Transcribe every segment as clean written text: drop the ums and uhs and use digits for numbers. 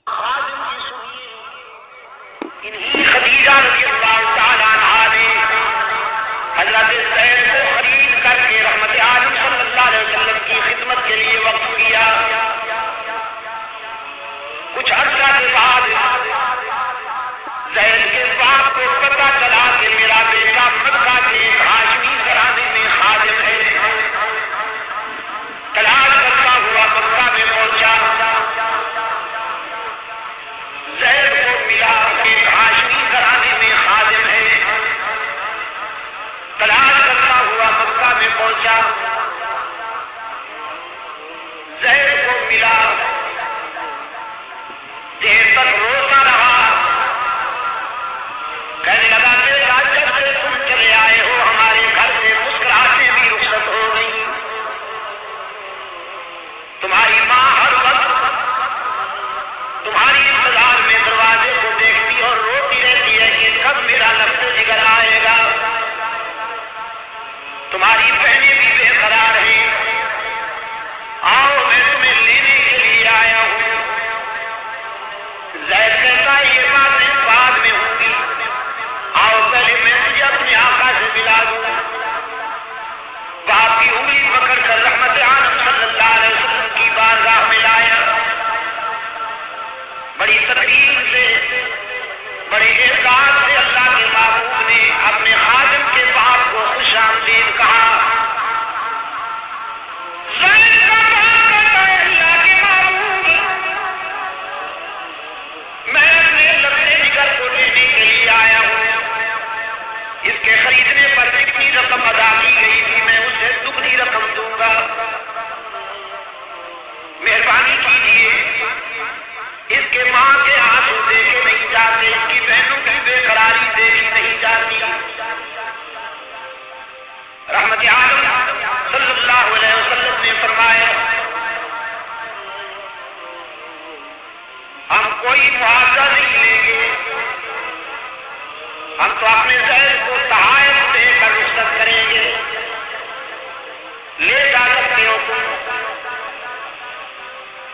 خادم کی سنیے، انہی خدیجہ رضی اللہ تعالیٰ عنہا نے حضرت زید کو خرید کر کے رحمت عالم صلی اللہ علیہ وسلم کی خدمت کے لیے وقف کیا۔ کچھ عرصہ کے بعد زید کے باپ کو پتہ چلا کہ میرا بیٹا مکہ کے ایک ہاشمی گھرانے میں خادم ہے۔ تلاش کرتا ہوا مکہ میں پہنچا، زید کو ملا کہ ہاشمی گھرانے میں خادم ہے۔ تلاش کرتا ہوا مکہ میں پہنچا، زید کو ملا، دیر تک روتا رہا، کہنے لگا بیٹا جب سے تم چلے آئے ہو ہمارے گھر سے مسکراہٹیں بھی رخصت ہو گئی۔ تمہاری ماں ہر وقت تمہاری انتظار میں دروازے کو دیکھتی اور روتی رہتی ہے کہ کب میرا لفظ جگر آئے گا۔ تمہاری بہنیں بھی بے قرار ہیں، آؤ میں تمہیں لینے کے لیے آیا ہوں۔ زید کہتا یہ باتیں بعد میں ہوں گی، آؤ پہلے میں تجھے اپنے آقا سے ملا دوں۔ باپ کی انگلی پکڑ کر رحمت عالم صلی اللہ علیہ وسلم کی بارگاہ میں لایا، بڑی تقریر سے، بڑے اعزاز سے اللہ کے محبوب نے اپنے خادم کے باپ کو خوش آمدید کہا۔ زید کا باپ کہتا ہے اللہ کے محبوب، میں اپنے لفظ جگر کو لینے کے لیے آیا ہوں، اس کے خریدنے پر جتنی رقم ادا کی گئی تھی میں اسے دگنی رقم دوں گا، مہربانی کیجیے۔ اس کے ماں کے آنسو دیکھے نہیں جاتے، اس کی بہنوں کی بے قراری دیکھی نہیں جاتی۔ رحمت عالم صلی اللہ علیہ وسلم نے فرمایا ہم کوئی معاوضہ نہیں لیں گے، ہم تو اپنے زید کو تحائف دے کر رخصت کریں گے، لے جا سکتے ہو تم،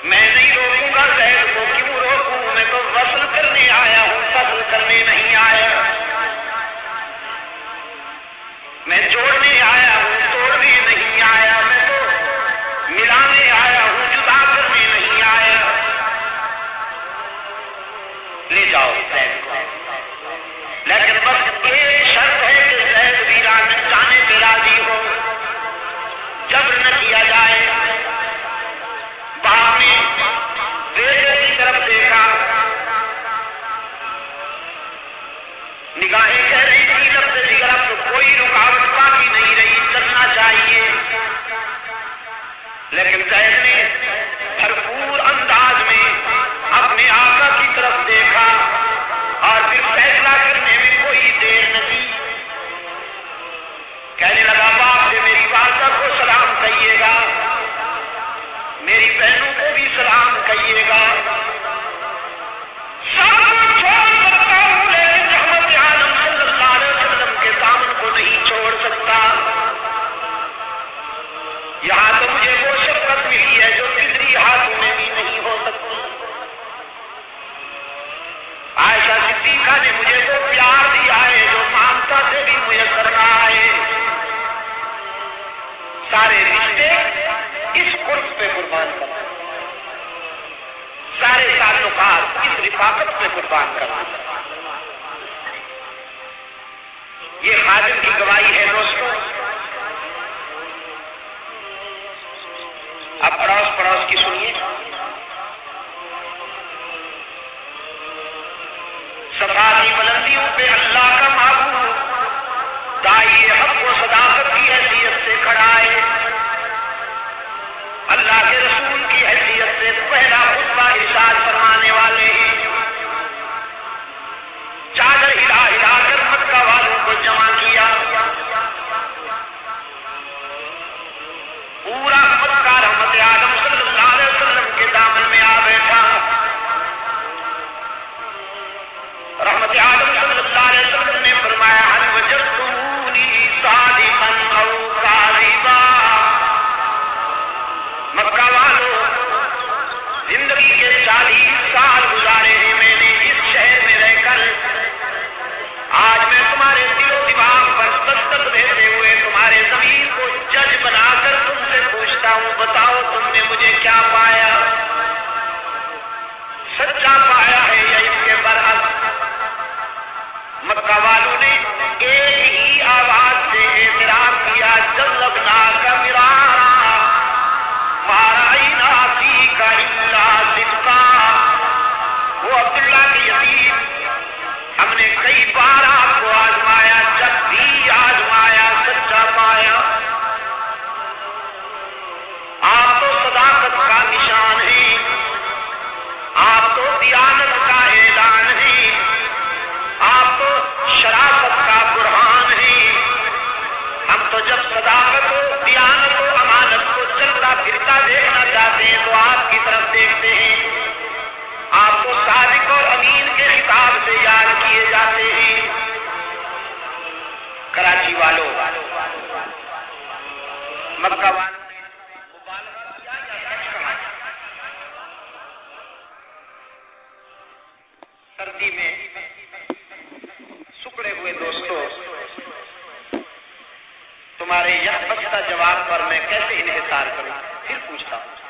میں نہیں روکوں گا زید کو، کیوں روکوں، میں تو وصل کرنے آیا ہوں، فصل کرنے نہیں آیا، میں جوڑنے آیا ہوں، توڑنے نہیں آیا، میں تو ملانے آیا ہوں، جدا کرنے نہیں آیا، لے جاؤ زید کو، لیکن بس ایک شرط ہے کہ زید ویران میں جانے پہ راضی ہو، جبر نہ کیا جائے۔ باپ نے بیٹے کی طرف دیکھا، نگاہیں کہہ رہی تھی لفظ جگر اب تو کوئی رکاوٹ باقی نہیں رہی، چلنا چاہیے، لیکن زید نے بھرپور انداز میں اپنے آقا کی طرف دیکھا اور پھر فیصلہ کرنے میں کوئی دیر نہ کی، کہنے لگا باپ سے میری والدہ کو سلام کہیے گا، میری بہنوں کو بھی سلام کہیے گا، سب کچھ چھوڑ سکتا ہوں لیکن رحمت عالم صلی اللہ علیہ وسلم کے دامن کو نہیں چھوڑ سکتا۔ یہاں تو مجھے وہ شفقت ملی ہے جو تیسری ہاتھوں میں بھی نہیں ہو سکتی۔ عائشہ صدیقہ نے مجھے وہ پیار دیا ہے جو مامتا سے بھی میسر نہ آئے۔ سارے رشتے اس قرب پہ قربان کرنا، سارے تعلقات اس رفاقت پہ قربان کرنا، یہ خادم کی گواہی ہے دوستوں۔ اب پڑوس پڑوس کی سنیے، صفا کی بلندیوں پہ اللہ کا محبوب داعی حق و صداقت کی حیثیت سے کھڑا ہے، اللہ کے رسول کی حیثیت سے پہلا خطبہ ارشاد فرمانے والے ہیں۔ چادر ہلا ہلا کر مکہ والوں کو جمع کیا، پورا مکہ رحمت عالم صلی اللہ علیہ وسلم کے دامن میں آ بیٹھا۔ رحمت عالم صلی اللہ علیہ وسلم نے فرمایا هل وجدتمونی صادقا او کاذبا، مکہ والوں زندگی کے 40 سال گزارے وعدناك مرارا ما رأينا فيك إلا صدقا. وہ عبداللہ کے یتیم، ہم نے کئی بار آپ کو آزمایا، جب بھی آزمایا سچا پایا. آپ تو صداقت کا نشان ہیں، آپ تو دیانت کا اعلان ہیں، آپ تو شرافت کا برہان ہیں. ہم تو جب صداقت و دیانت و امانت کو چلتا پھرتا دیکھنا چاہتے ہیں تو آپ کی طرف دیکھتے ہیں. آپ کو صادق اور امین کے خطاب سے یاد کیے جاتے ہیں. کراچی والوں، مکہ والوں سردی میں سکڑے ہوئے دوستوں، تمہارے یہ بستہ جواب پر میں کیسے انحصار کروں؟ پھر پوچھتا ہوں،